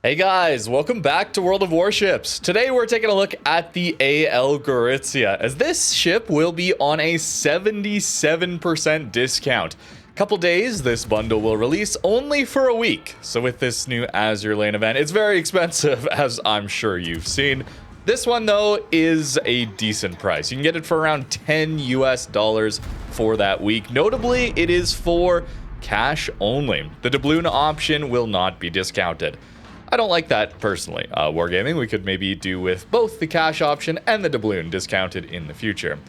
Hey guys, welcome back to World of Warships. Today we're taking a look at the AL Gorizia, as this ship will be on a 77% discount. Couple days, this bundle will release only for a week. So with this new Azure Lane event, it's very expensive, as I'm sure you've seen. This one though is a decent price. You can get it for around $10 US for that week. Notably, it is for cash only. The doubloon option will not be discounted. I don't like that personally. Wargaming, we could maybe do with both the cash option and the doubloon discounted in the future.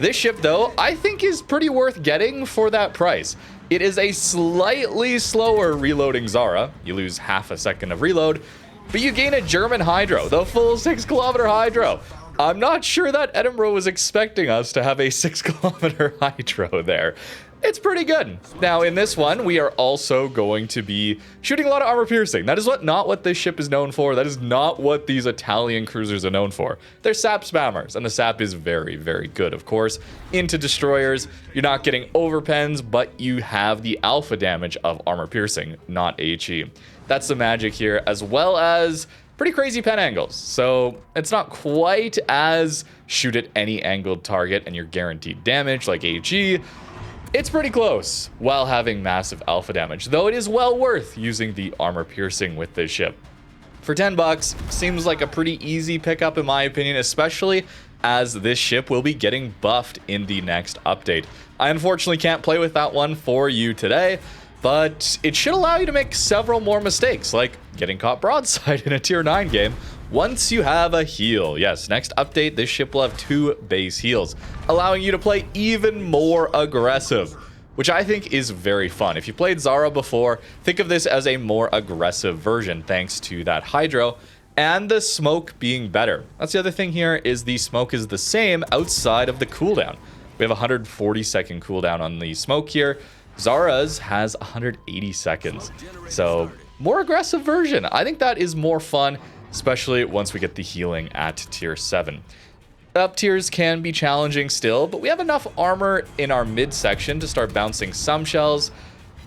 This ship, though, I think is pretty worth getting for that price. It is a slightly slower reloading Zara. You lose half a second of reload, but you gain a German hydro, the full 6-kilometer hydro. I'm not sure that Edinburgh was expecting us to have a 6-kilometer hydro there. It's pretty good. Now, in this one, we are also going to be shooting a lot of armor piercing. That is not what this ship is known for. That is not what these Italian cruisers are known for. They're sap spammers, and the sap is very, very good, of course. Into destroyers, you're not getting overpens, but you have the alpha damage of armor piercing, not HE. That's the magic here, as well as pretty crazy pen angles. So it's not quite as shoot at any angled target and you're guaranteed damage like HE. It's pretty close while having massive alpha damage, though it is well worth using the armor piercing with this ship. For 10 bucks, seems like a pretty easy pickup in my opinion, especially as this ship will be getting buffed in the next update. I unfortunately can't play with that one for you today, but it should allow you to make several more mistakes, like getting caught broadside in a tier 9 game once you have a heal. Yes, next update, this ship will have 2 base heals, allowing you to play even more aggressive, which I think is very fun. If you played Zara before, think of this as a more aggressive version thanks to that hydro and the smoke being better. That's the other thing here, is the smoke is the same outside of the cooldown. We have a 140-second cooldown on the smoke here. Zara's has 180 seconds. So more aggressive version. I think that is more fun, especially once we get the healing at tier 7. Up tiers can be challenging still, but we have enough armor in our mid section to start bouncing some shells.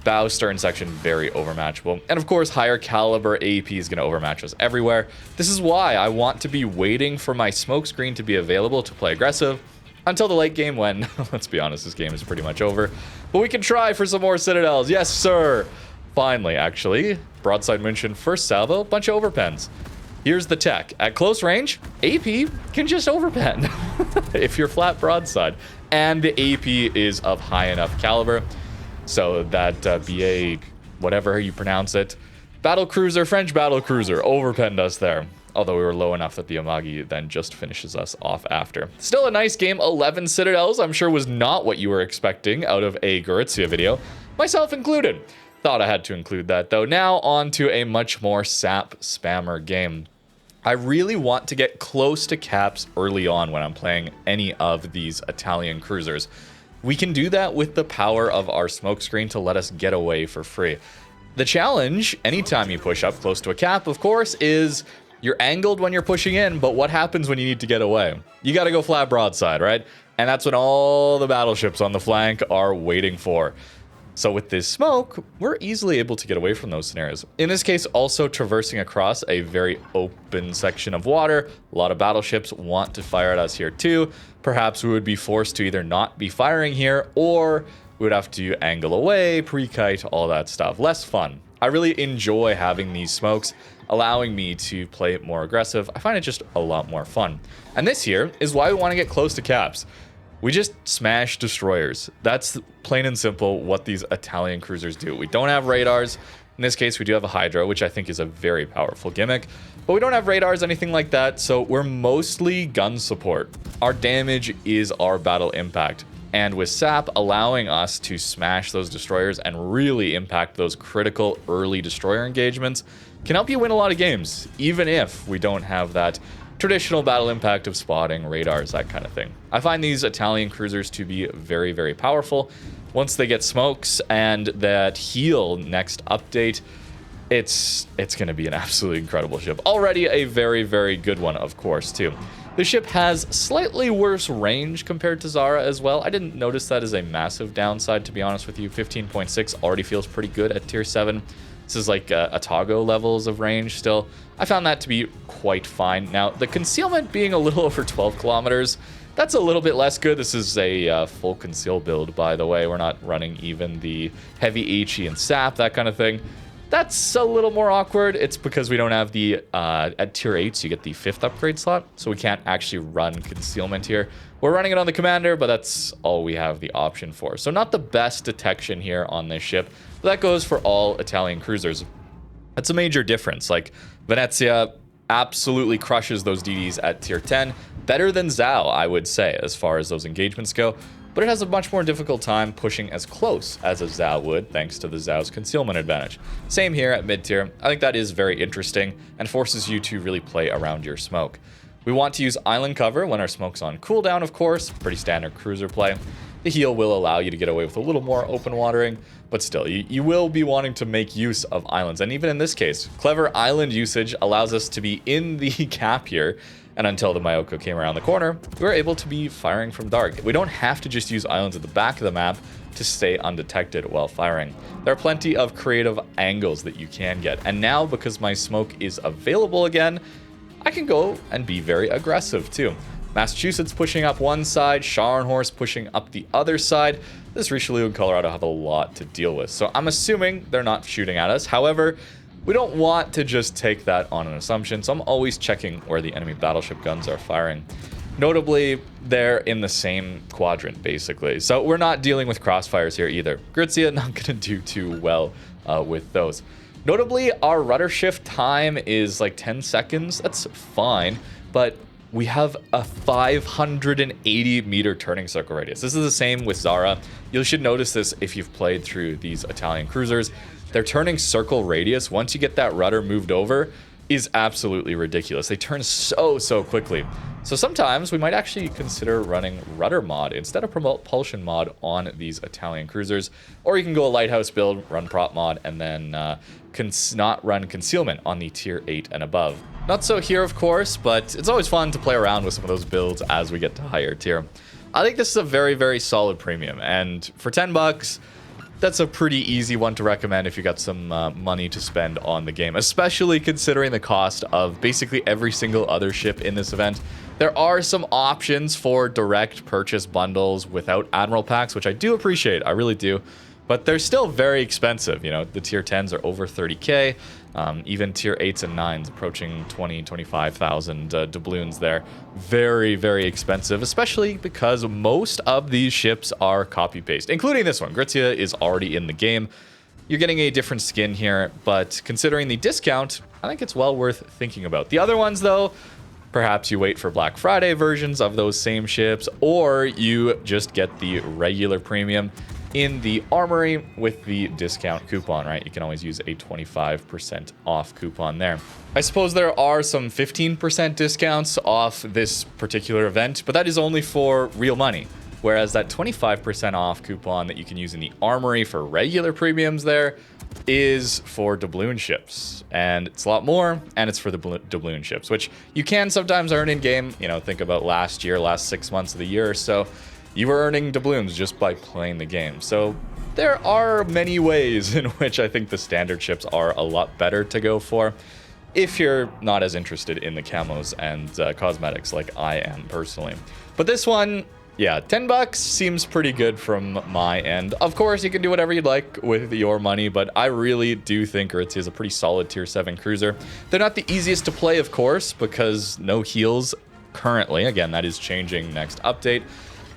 Bow stern section, very overmatchable. And of course, higher caliber AP is going to overmatch us everywhere. This is why I want to be waiting for my smoke screen to be available to play aggressive until the late game when, let's be honest, this game is pretty much over. But we can try for some more citadels. Yes, sir. Finally, actually. Broadside München, first salvo, bunch of overpens. Here's the tech. At close range, AP can just overpen if you're flat broadside. And the AP is of high enough caliber so that BA, whatever you pronounce it, battle cruiser, French battle cruiser, overpenned us there. Although we were low enough that the Amagi then just finishes us off after. Still a nice game. 11 citadels, I'm sure was not what you were expecting out of a Gorizia video, myself included. Thought I had to include that though. Now on to a much more sap spammer game. I really want to get close to caps early on when I'm playing any of these Italian cruisers. We can do that with the power of our smoke screen to let us get away for free. The challenge, anytime you push up close to a cap, of course, is you're angled when you're pushing in, but what happens when you need to get away? You got to go flat broadside, right? And that's what all the battleships on the flank are waiting for. So with this smoke, we're easily able to get away from those scenarios. In this case, also traversing across a very open section of water. A lot of battleships want to fire at us here too. Perhaps we would be forced to either not be firing here, or we would have to angle away, pre-kite, all that stuff. Less fun. I really enjoy having these smokes, allowing me to play it more aggressive. I find it just a lot more fun. And this here is why we want to get close to caps. We just smash destroyers. That's plain and simple what these Italian cruisers do. We don't have radars. In this case, we do have a hydro, which I think is a very powerful gimmick. But we don't have radars, anything like that, so we're mostly gun support. Our damage is our battle impact. And with SAP allowing us to smash those destroyers and really impact those critical early destroyer engagements can help you win a lot of games, even if we don't have that traditional battle impact of spotting, radars, that kind of thing. I find these Italian cruisers to be very, very powerful. Once they get smokes and that heal next update, it's going to be an absolutely incredible ship. Already a very, very good one, of course, too. The ship has slightly worse range compared to Zara as well. I didn't notice that as a massive downside, to be honest with you. 15.6 already feels pretty good at tier 7. This is like Atago levels of range still. I found that to be quite fine. Now, the concealment being a little over 12 kilometers, that's a little bit less good. This is a full conceal build, by the way. We're not running even the heavy HE and sap, that kind of thing. That's a little more awkward. It's because we don't have the, at tier 8s, you get the 5th upgrade slot, so we can't actually run concealment here. We're running it on the commander, but that's all we have the option for. So not the best detection here on this ship, but that goes for all Italian cruisers. That's a major difference. Like, Venezia absolutely crushes those DDs at tier 10. Better than Zhao, I would say, as far as those engagements go. But it has a much more difficult time pushing as close as a Zhao would, thanks to the Zhao's concealment advantage. Same here at mid-tier. I think that is very interesting and forces you to really play around your smoke. We want to use island cover when our smoke's on cooldown, of course. Pretty standard cruiser play. The heal will allow you to get away with a little more open watering, but still, you will be wanting to make use of islands. And even in this case, clever island usage allows us to be in the cap here. And until the Mayoko came around the corner, we were able to be firing from dark. We don't have to just use islands at the back of the map to stay undetected while firing. There are plenty of creative angles that you can get. And now, because my smoke is available again, I can go and be very aggressive too. Massachusetts pushing up one side, Scharnhorst pushing up the other side. This Richelieu and Colorado have a lot to deal with. So I'm assuming they're not shooting at us. However, we don't want to just take that on an assumption, so I'm always checking where the enemy battleship guns are firing. Notably, they're in the same quadrant, basically. So we're not dealing with crossfires here either. Gorizia not going to do too well with those. Notably, our rudder shift time is like 10 seconds. That's fine, but we have a 580 meter turning circle radius. This is the same with Zara. You should notice this if you've played through these Italian cruisers. Their turning circle radius, once you get that rudder moved over, is absolutely ridiculous. They turn so quickly. So sometimes we might actually consider running rudder mod instead of propulsion mod on these Italian cruisers. Or you can go a lighthouse build, run prop mod, and then not run concealment on the tier 8 and above. Not so here, of course, but it's always fun to play around with some of those builds as we get to higher tier. I think this is a very solid premium, and for 10 bucks, that's a pretty easy one to recommend if you got some money to spend on the game, especially considering the cost of basically every single other ship in this event. There are some options for direct purchase bundles without Admiral packs, which I do appreciate, I really do. But they're still very expensive. You know, the tier 10s are over 30k. Even tier 8s and 9s approaching 25,000 doubloons there. Very expensive, especially because most of these ships are copy-paste, including this one. Gorizia is already in the game. You're getting a different skin here, but considering the discount, I think it's well worth thinking about. The other ones, though, perhaps you wait for Black Friday versions of those same ships, or you just get the regular premium in the armory with the discount coupon, right? You can always use a 25% off coupon there. I suppose there are some 15% discounts off this particular event, but that is only for real money. Whereas that 25% off coupon that you can use in the armory for regular premiums there is for doubloon ships. And it's a lot more, and it's for the doubloon ships, which you can sometimes earn in-game. You know, think about last 6 months of the year or so. You were earning doubloons just by playing the game. So there are many ways in which I think the standard ships are a lot better to go for if you're not as interested in the camos and cosmetics like I am personally. But this one, yeah, 10 bucks seems pretty good from my end. Of course, you can do whatever you'd like with your money, but I really do think Gorizia is a pretty solid tier 7 cruiser. They're not the easiest to play, of course, because no heals currently. Again, that is changing next update.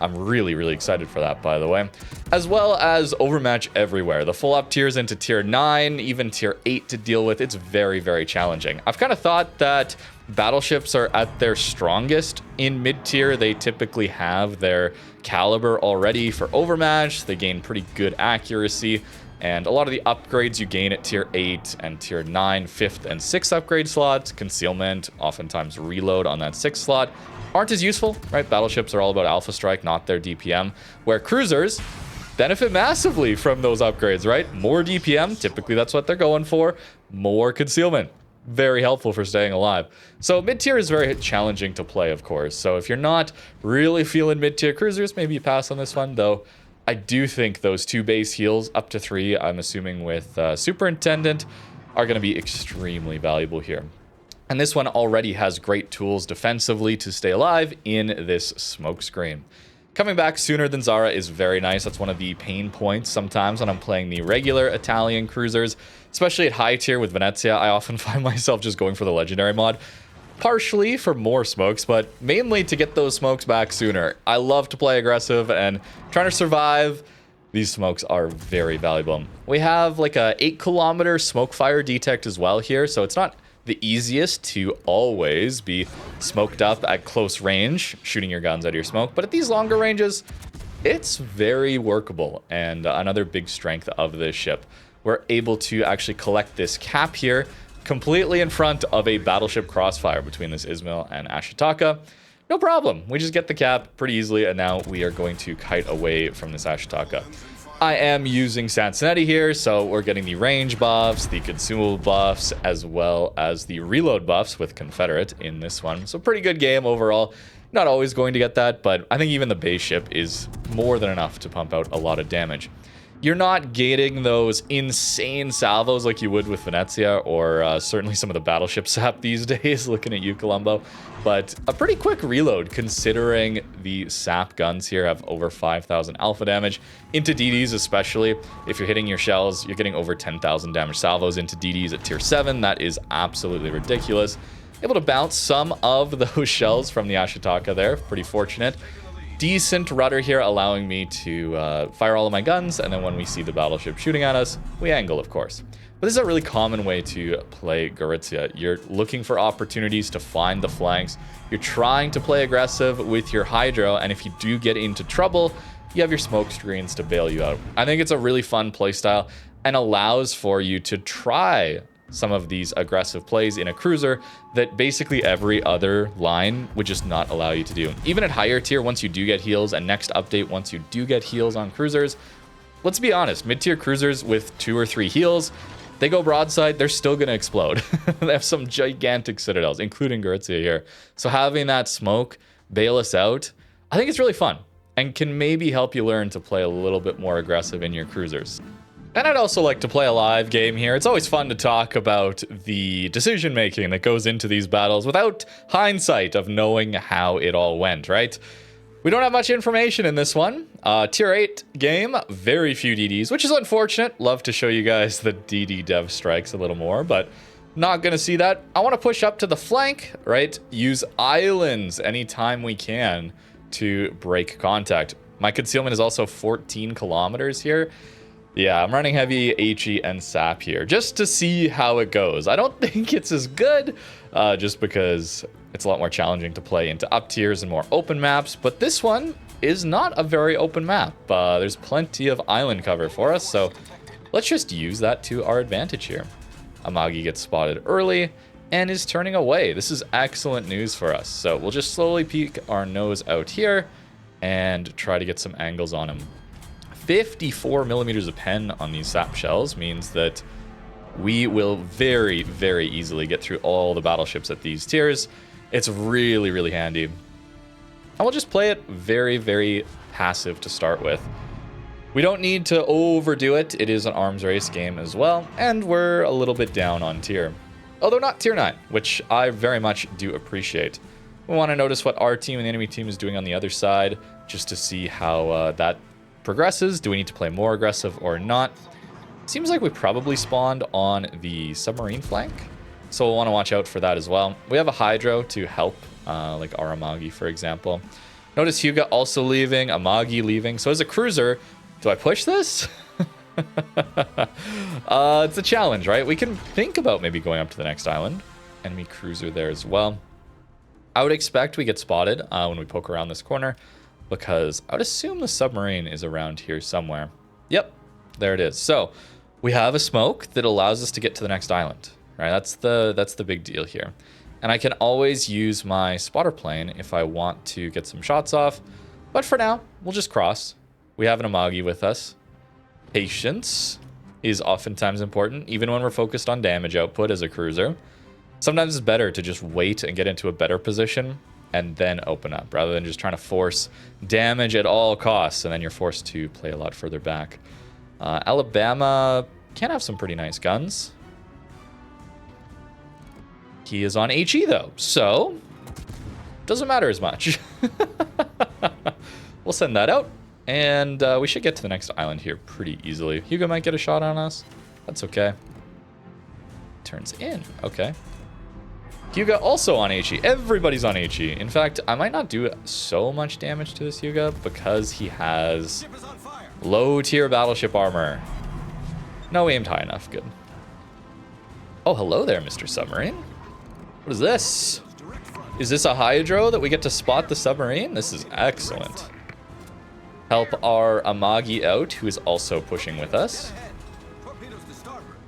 I'm really excited for that, by the way. As well as overmatch everywhere. The full up tiers into tier 9, even tier 8 to deal with. It's very challenging. I've kind of thought that battleships are at their strongest in mid-tier. They typically have their caliber already for overmatch. They gain pretty good accuracy. And a lot of the upgrades you gain at tier 8 and tier 9, 5th and 6th upgrade slots, concealment, oftentimes reload on that 6th slot, aren't as useful, right? Battleships are all about alpha strike, not their DPM, where cruisers benefit massively from those upgrades, right? More DPM, typically that's what they're going for. More concealment, very helpful for staying alive. So mid-tier is very challenging to play, of course. So if you're not really feeling mid-tier cruisers, maybe you pass on this one, though. I do think those 2 base heals up to 3, I'm assuming with Superintendent, are going to be extremely valuable here. And this one already has great tools defensively to stay alive in this smoke screen. Coming back sooner than Zara is very nice. That's one of the pain points sometimes when I'm playing the regular Italian cruisers, especially at high tier with Venezia. I often find myself just going for the legendary mod, partially for more smokes, but mainly to get those smokes back sooner. I love to play aggressive and trying to survive. These smokes are very valuable. We have like a 8-kilometer smoke fire detect as well here, so it's not the easiest to always be smoked up at close range, shooting your guns out of your smoke, but at these longer ranges, it's very workable, and another big strength of this ship. We're able to actually collect this cap here completely in front of a battleship crossfire between this Ismail and Ashitaka. No problem. We just get the cap pretty easily, and now we are going to kite away from this Ashitaka. I am using Sansonetti here, so we're getting the range buffs, the consumable buffs, as well as the reload buffs with Confederate in this one. So pretty good game overall. Not always going to get that, but I think even the base ship is more than enough to pump out a lot of damage. You're not getting those insane salvos like you would with Venezia, or certainly some of the battleship sap these days, looking at you, Colombo. But a pretty quick reload, considering the sap guns here have over 5,000 alpha damage. Into DDs especially, if you're hitting your shells, you're getting over 10,000 damage salvos into DDs at tier 7. That is absolutely ridiculous. Able to bounce some of those shells from the Ashitaka there, pretty fortunate. Decent rudder here, allowing me to fire all of my guns, and then when we see the battleship shooting at us, we angle, of course. But this is a really common way to play Gorizia. You're looking for opportunities to find the flanks. You're trying to play aggressive with your Hydro, and if you do get into trouble, you have your smoke screens to bail you out. I think it's a really fun playstyle and allows for you to try some of these aggressive plays in a cruiser that basically every other line would just not allow you to do. Even at higher tier, once you do get heals, and next update, once you do get heals on cruisers, let's be honest, mid-tier cruisers with 2 or 3 heals, they go broadside, they're still going to explode. They have some gigantic citadels, including Gorizia here. So having that smoke bail us out, I think it's really fun and can maybe help you learn to play a little bit more aggressive in your cruisers. And I'd also like to play a live game here. It's always fun to talk about the decision making that goes into these battles without hindsight of knowing how it all went, right? We don't have much information in this one. Tier 8 game, very few DDs, which is unfortunate. Love to show you guys the DD dev strikes a little more, but not gonna see that. I wanna push up to the flank, right? Use islands anytime we can to break contact. My concealment is also 14 kilometers here. Yeah, I'm running heavy HE and SAP here just to see how it goes. I don't think it's as good just because it's a lot more challenging to play into up tiers and more open maps, but this one is not a very open map. There's plenty of island cover for us, so let's just use that to our advantage here. Amagi gets spotted early and is turning away. This is excellent news for us. So we'll just slowly peek our nose out here and try to get some angles on him. 54 millimeters of pen on these sap shells means that we will very, very easily get through all the battleships at these tiers. It's really, really handy. And we'll just play it very, very passive to start with. We don't need to overdo it. It is an arms race game as well, and we're a little bit down on tier. Although not tier 9, which I very much do appreciate. We want to notice what our team and the enemy team is doing on the other side, just to see how that progresses. Do we need to play more aggressive or not? Seems like we probably spawned on the submarine flank, so we'll want to watch out for that as well. We have a Hydro to help, like Aramagi, for example. Notice Hyuga also leaving, Amagi leaving. So as a cruiser, do I push this? It's a challenge, right? We can think about maybe going up to the next island. Enemy cruiser there as well. I would expect we get spotted when we poke around this corner, because I would assume the submarine is around here somewhere. Yep, there it is. So we have a smoke that allows us to get to the next island, right? That's the big deal here. And I can always use my spotter plane if I want to get some shots off. But for now, we'll just cross. We have an Amagi with us. Patience is oftentimes important, even when we're focused on damage output as a cruiser. Sometimes it's better to just wait and get into a better position and then open up, rather than just trying to force damage at all costs, and then you're forced to play a lot further back. Alabama can have some pretty nice guns. He is on HE though, so doesn't matter as much. We'll send that out, and we should get to the next island here pretty easily. Hugo might get a shot on us. That's okay. Turns in. Okay. Hyuga also on HE. Everybody's on HE. In fact, I might not do so much damage to this Hyuga because he has low tier battleship armor. No, aimed high enough. Good. Oh, hello there, Mr. Submarine. What is this? Is this a hydro that we get to spot the submarine? This is excellent. Help our Amagi out, who is also pushing with us.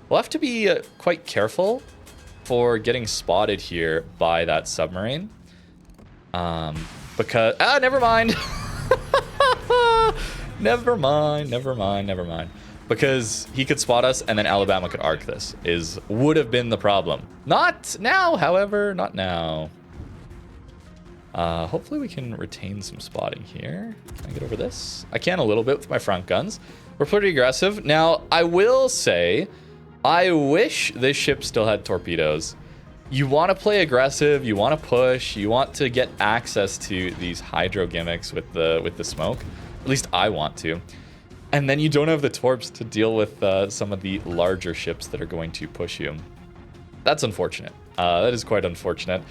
We'll have to be quite careful for getting spotted here by that submarine. Because... Ah, never mind. Never mind. Because he could spot us and then Alabama could arc this. Would have been the problem. Not now, however. Not now. Hopefully we can retain some spotting here. Can I get over this? I can a little bit with my front guns. We're pretty aggressive. Now, I will say, I wish this ship still had torpedoes. You want to play aggressive, you want to push, you want to get access to these hydro gimmicks with the smoke. At least I want to. And then you don't have the torps to deal with some of the larger ships that are going to push you. That's unfortunate. That is quite unfortunate.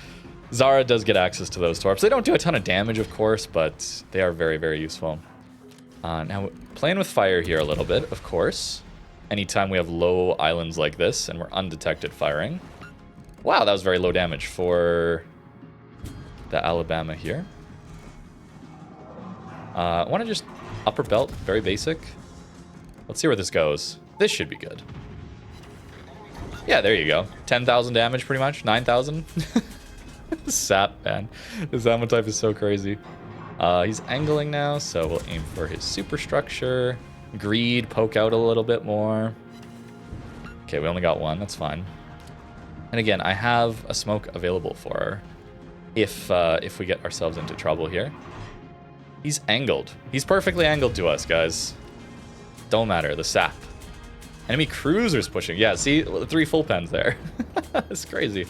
Zara does get access to those torps. They don't do a ton of damage, of course, but they are very, very useful. Now, playing with fire here a little bit, of course. Anytime we have low islands like this and we're undetected firing. Wow, that was very low damage for the Alabama here. I want to just upper belt, very basic. Let's see where this goes. This should be good. Yeah, there you go. 10,000 damage pretty much, 9,000. Sap, man. This ammo type is so crazy. He's angling now, so we'll aim for his superstructure. Greed, poke out a little bit more. Okay, we only got one, that's fine. And again, I have a smoke available for her if we get ourselves into trouble here. He's angled. He's perfectly angled to us, guys. Don't matter, the sap. Enemy cruisers pushing. Yeah, see, 3 full pens there. That's crazy.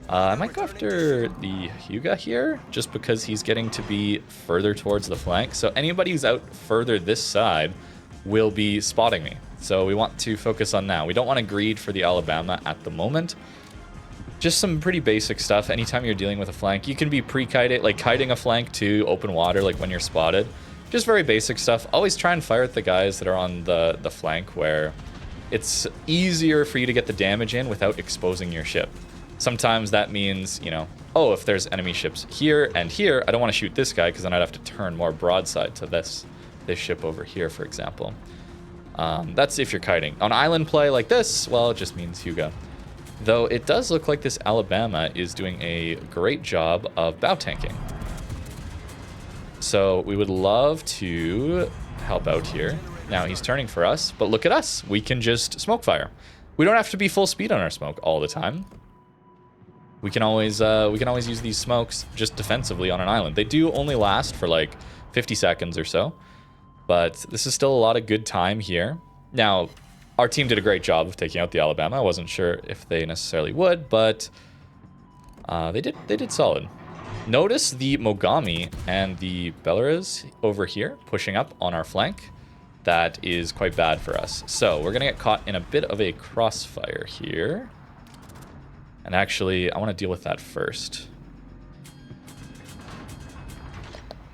I might go after the Hyuga here, just because he's getting to be further towards the flank. So anybody who's out further this side will be spotting me. So we want to focus on that. We don't want to greed for the Alabama at the moment. Just some pretty basic stuff. Anytime you're dealing with a flank, you can be pre-kiting, like kiting a flank to open water, like when you're spotted. Just very basic stuff. Always try and fire at the guys that are on the flank where it's easier for you to get the damage in without exposing your ship. Sometimes that means, you know, oh, if there's enemy ships here and here, I don't want to shoot this guy because then I'd have to turn more broadside to this ship over here, for example. That's if you're kiting. On island play like this, well, it just means Hyuga. Though it does look like this Alabama is doing a great job of bow tanking. So we would love to help out here. Now he's turning for us, but look at us. We can just smoke fire. We don't have to be full speed on our smoke all the time. We can always use these smokes just defensively on an island. They do only last for like 50 seconds or so, but this is still a lot of good time here. Now, our team did a great job of taking out the Alabama. I wasn't sure if they necessarily would, but they did solid. Notice the Mogami and the Belarus over here pushing up on our flank. That is quite bad for us. So we're gonna get caught in a bit of a crossfire here. And actually, I want to deal with that first.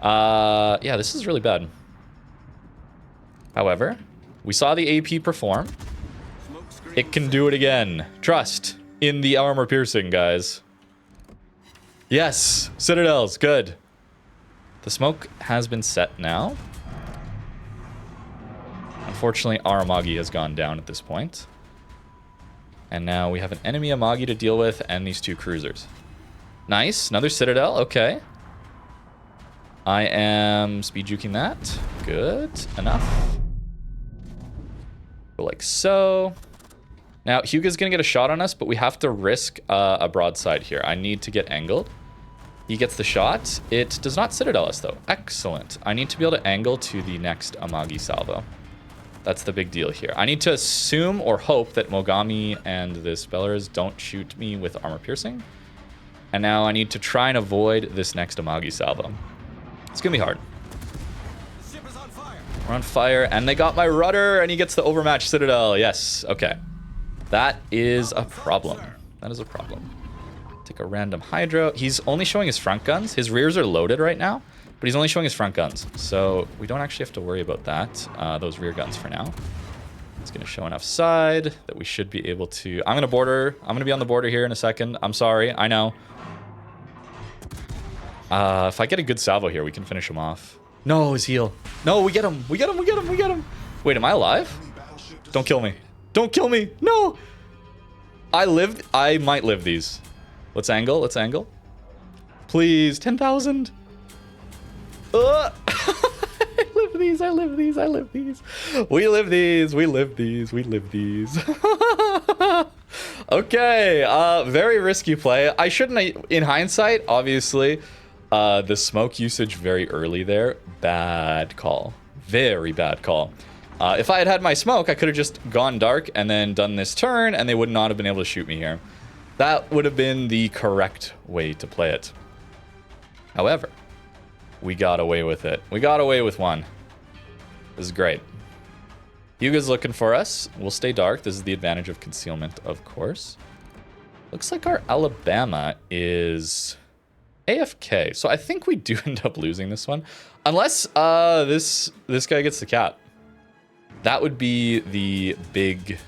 Yeah, this is really bad. However, we saw the AP perform. It can do it again. Trust in the armor piercing, guys. Yes, citadels, good. The smoke has been set now. Unfortunately, our Amagi has gone down at this point. And now we have an enemy Amagi to deal with and these 2 cruisers. Nice, another citadel, okay. I am speed juking that. Good enough. Go like so. Now, Hyuga's gonna get a shot on us, but we have to risk a broadside here. I need to get angled. He gets the shot. It does not citadel us, though. Excellent. I need to be able to angle to the next Amagi salvo. That's the big deal here. I need to assume or hope that Mogami and the Spellers don't shoot me with armor piercing. And now I need to try and avoid this next Amagi salvo. It's gonna be hard. We're on fire, and they got my rudder, and he gets the overmatched Citadel. Yes, okay. That is a problem. That is a problem. Take a random Hydro. He's only showing his front guns. His rears are loaded right now, but he's only showing his front guns. So we don't actually have to worry about that, those rear guns for now. It's going to show enough side that we should be able to... I'm going to border. I'm going to be on the border here in a second. I'm sorry. I know. If I get a good salvo here, we can finish him off. No, his heal. No, we get him. We get him. We get him. We get him. Wait, am I alive? Don't kill me. Don't kill me. No. I lived. I might live these. Let's angle. Let's angle. Please. 10,000. I live these. I live these. I live these. We live these. We live these. We live these. Okay. Very risky play. I shouldn't, in hindsight, obviously, the smoke usage very early there. Bad call. Very bad call. If I had had my smoke, I could have just gone dark and then done this turn, and they would not have been able to shoot me here. That would have been the correct way to play it. However, we got away with it. We got away with one. This is great. Hyuga's looking for us. We'll stay dark. This is the advantage of concealment, of course. Looks like our Alabama is AFK. So I think we do end up losing this one. Unless this guy gets the cap. That would be the big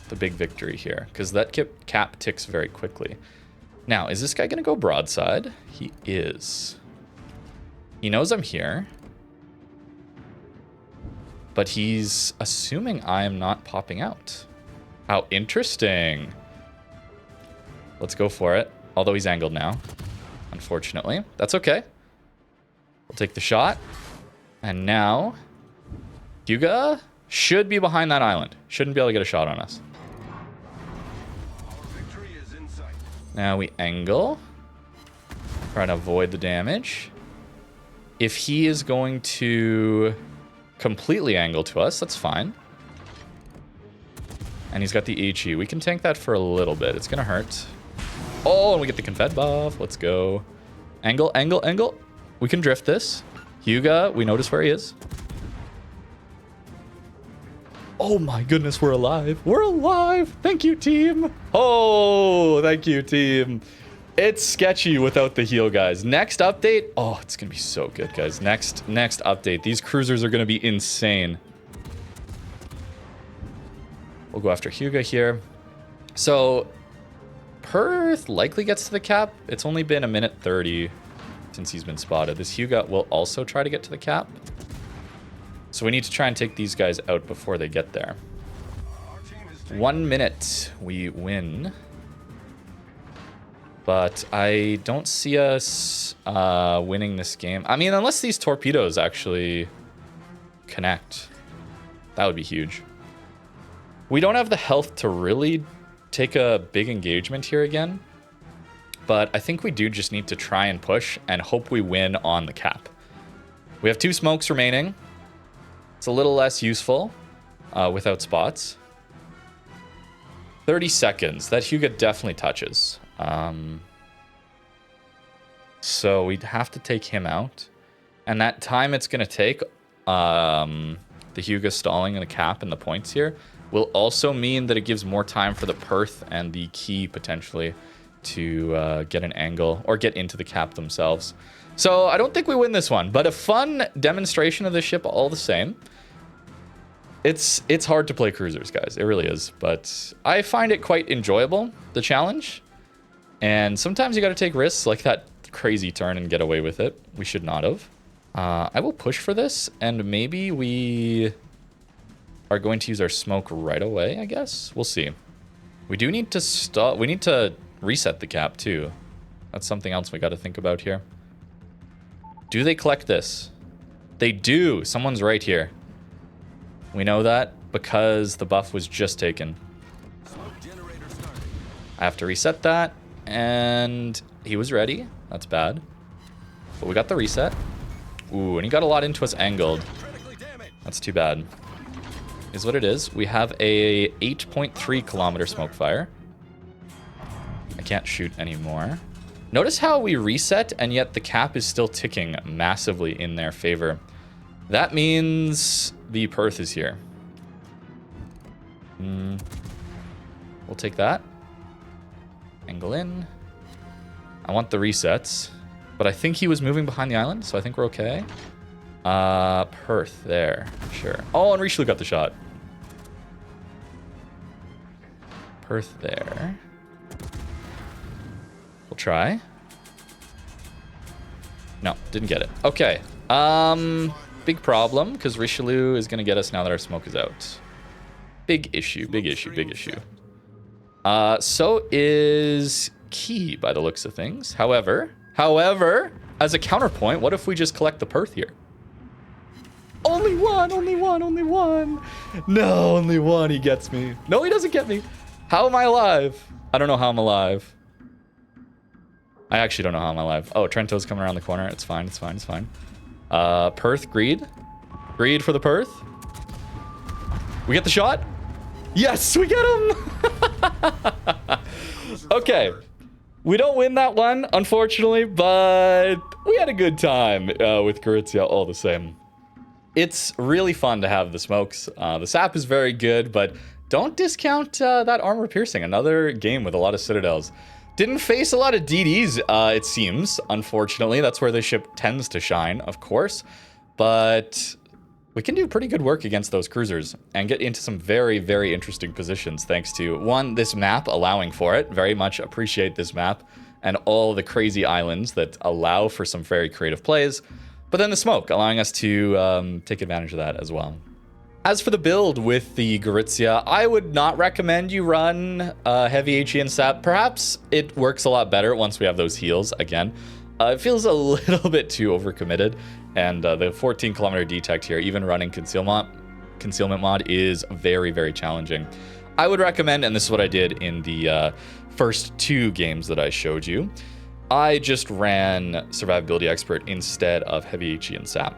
victory here, because that cap ticks very quickly. Now, is this guy gonna go broadside? He is. He knows I'm here, but he's assuming I am not popping out. How interesting. Let's go for it. Although he's angled now, unfortunately. That's okay. We'll take the shot. And now, Hyuga should be behind that island. Shouldn't be able to get a shot on us. Now we angle. Try to avoid the damage. If he is going to completely angle to us, that's fine. And he's got the HE. We can tank that for a little bit. It's going to hurt. Oh, and we get the Confed buff. Let's go. Angle, angle, angle. We can drift this. Hyuga, we notice where he is. Oh my goodness, we're alive. We're alive. Thank you, team. Oh, thank you, team. It's sketchy without the heal, guys. Next update. Oh, it's going to be so good, guys. Next update. These cruisers are going to be insane. We'll go after Hyuga here. So, Perth likely gets to the cap. It's only been a minute 30 since he's been spotted. This Hyuga will also try to get to the cap. So we need to try and take these guys out before they get there. 1 minute, we win. But I don't see us winning this game. I mean, unless these torpedoes actually connect. That would be huge. We don't have the health to really take a big engagement here again. But I think we do just need to try and push and hope we win on the cap. We have 2 smokes remaining. It's a little less useful without spots. 30 seconds. That Hyuga definitely touches. So we'd have to take him out. And that time it's going to take, the Hyuga stalling and the cap and the points here, will also mean that it gives more time for the Perth and the Key potentially to get an angle or get into the cap themselves. So I don't think we win this one, but a fun demonstration of this ship all the same. It's hard to play cruisers, guys. It really is. But I find it quite enjoyable, the challenge. And sometimes you got to take risks like that crazy turn and get away with it. We should not have. I will push for this, and maybe we are going to use our smoke right away, I guess. We'll see. We do need to stop. We need to reset the cap, too. That's something else we got to think about here. Do they collect this? They do. Someone's right here. We know that because the buff was just taken. I have to reset that. And he was ready. That's bad. But we got the reset. Ooh, and he got a lot into us angled. That's too bad. Is what it is. We have a 8.3 kilometer smoke fire. I can't shoot anymore. Notice how we reset, and yet the cap is still ticking massively in their favor. That means the Perth is here. We'll take that. Angle in. I want the resets, but I think he was moving behind the island, so I think we're okay. Perth there, sure. Oh, and Richelieu got the shot. Perth there. We'll try. No, didn't get it. Okay. Big problem, because Richelieu is going to get us now that our smoke is out. Big issue, big issue, big issue. So is Key, by the looks of things. However, as a counterpoint, what if we just collect the Perth here? Only one, only one, only one. No, only one, he gets me. No, he doesn't get me. How am I alive? I don't know how I'm alive. I actually don't know how I'm alive. Oh, Trento's coming around the corner. It's fine, it's fine, it's fine. Perth, greed. Greed for the Perth. We get the shot. Yes, we get him. Okay. We don't win that one, unfortunately, but we had a good time with Gorizia all the same. It's really fun to have the smokes. The sap is very good, but don't discount that armor piercing. Another game with a lot of citadels. Didn't face a lot of DDs, it seems. Unfortunately, that's where the ship tends to shine, of course. But we can do pretty good work against those cruisers and get into some very, very interesting positions thanks to, one, this map allowing for it. Very much appreciate this map and all the crazy islands that allow for some very creative plays. But then the smoke, allowing us to take advantage of that as well. As for the build with the Gorizia, I would not recommend you run heavy HE and sap. Perhaps it works a lot better once we have those heals again. It feels a little bit too overcommitted, and the 14 kilometer detect here, even running concealment mod, is very, very challenging. I would recommend, and this is what I did in the first 2 games that I showed you, I just ran Survivability Expert instead of heavy HE and sap.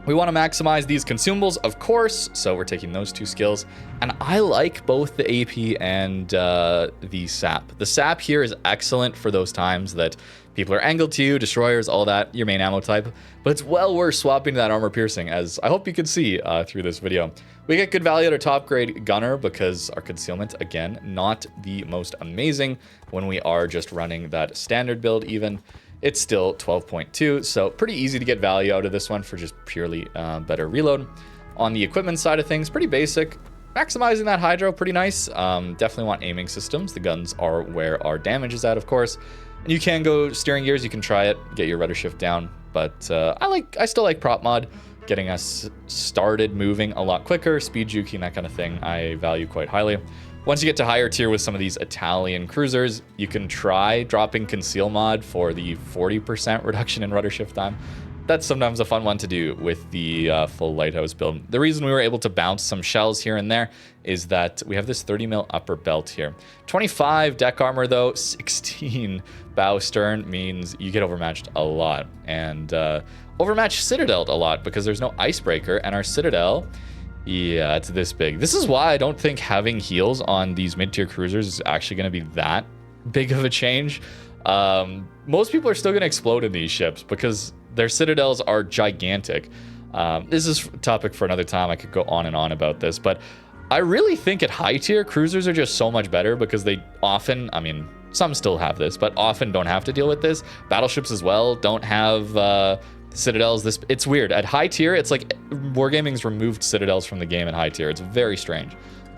We want to maximize these consumables, of course, so we're taking those 2 skills. And I like both the AP and the sap. The sap here is excellent for those times that people are angled to you, destroyers, all that, your main ammo type. But it's well worth swapping to that armor piercing, as I hope you can see through this video. We get good value at our top grade gunner because our concealment, again, not the most amazing when we are just running that standard build even. It's still 12.2, so pretty easy to get value out of this one for just purely better reload. On the equipment side of things, pretty basic. Maximizing that hydro, pretty nice. Definitely want aiming systems. The guns are where our damage is at, of course. And you can go steering gears, you can try it, get your rudder shift down. But I still like prop mod, getting us started moving a lot quicker, speed juking, that kind of thing, I value quite highly. Once you get to higher tier with some of these Italian cruisers, you can try dropping conceal mod for the 40% reduction in rudder shift time. That's sometimes a fun one to do with the full lighthouse build. The reason we were able to bounce some shells here and there is that we have this 30 mil upper belt here. 25 deck armor though, 16 bow stern means you get overmatched a lot. And overmatched citadel a lot because there's no icebreaker, and our citadel, yeah, it's this big. This is why I don't think having heals on these mid-tier cruisers is actually going to be that big of a change. Most people are still going to explode in these ships because their citadels are gigantic. This is a topic for another time. I could go on and on about this, but I really think at high tier, cruisers are just so much better because they often, I mean, some still have this, but often don't have to deal with this. Battleships as well don't have citadels. It's weird. At high tier, it's like Wargaming's removed citadels from the game at high tier. It's very strange.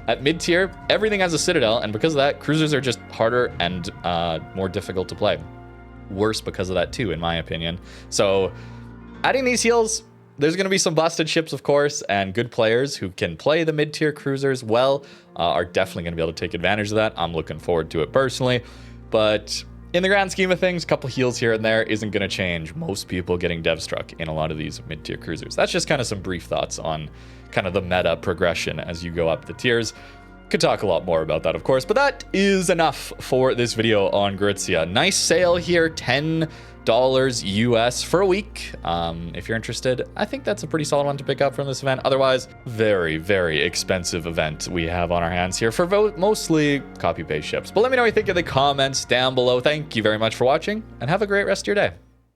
At mid tier, everything has a citadel, and because of that, cruisers are just harder and more difficult to play. Worse because of that too, in my opinion. So adding these heals, there's going to be some busted ships, of course, and good players who can play the mid-tier cruisers well are definitely going to be able to take advantage of that. I'm looking forward to it personally, but in the grand scheme of things, a couple heals here and there isn't going to change most people getting dev struck in a lot of these mid-tier cruisers. That's just kind of some brief thoughts on kind of the meta progression as you go up the tiers. Could talk a lot more about that, of course, but that is enough for this video on Gorizia. Nice sale here, $10 US for a week. If you're interested, I think that's a pretty solid one to pick up from this event. Otherwise, very, very expensive event we have on our hands here for mostly copy-paste ships. But let me know what you think in the comments down below. Thank you very much for watching, and have a great rest of your day.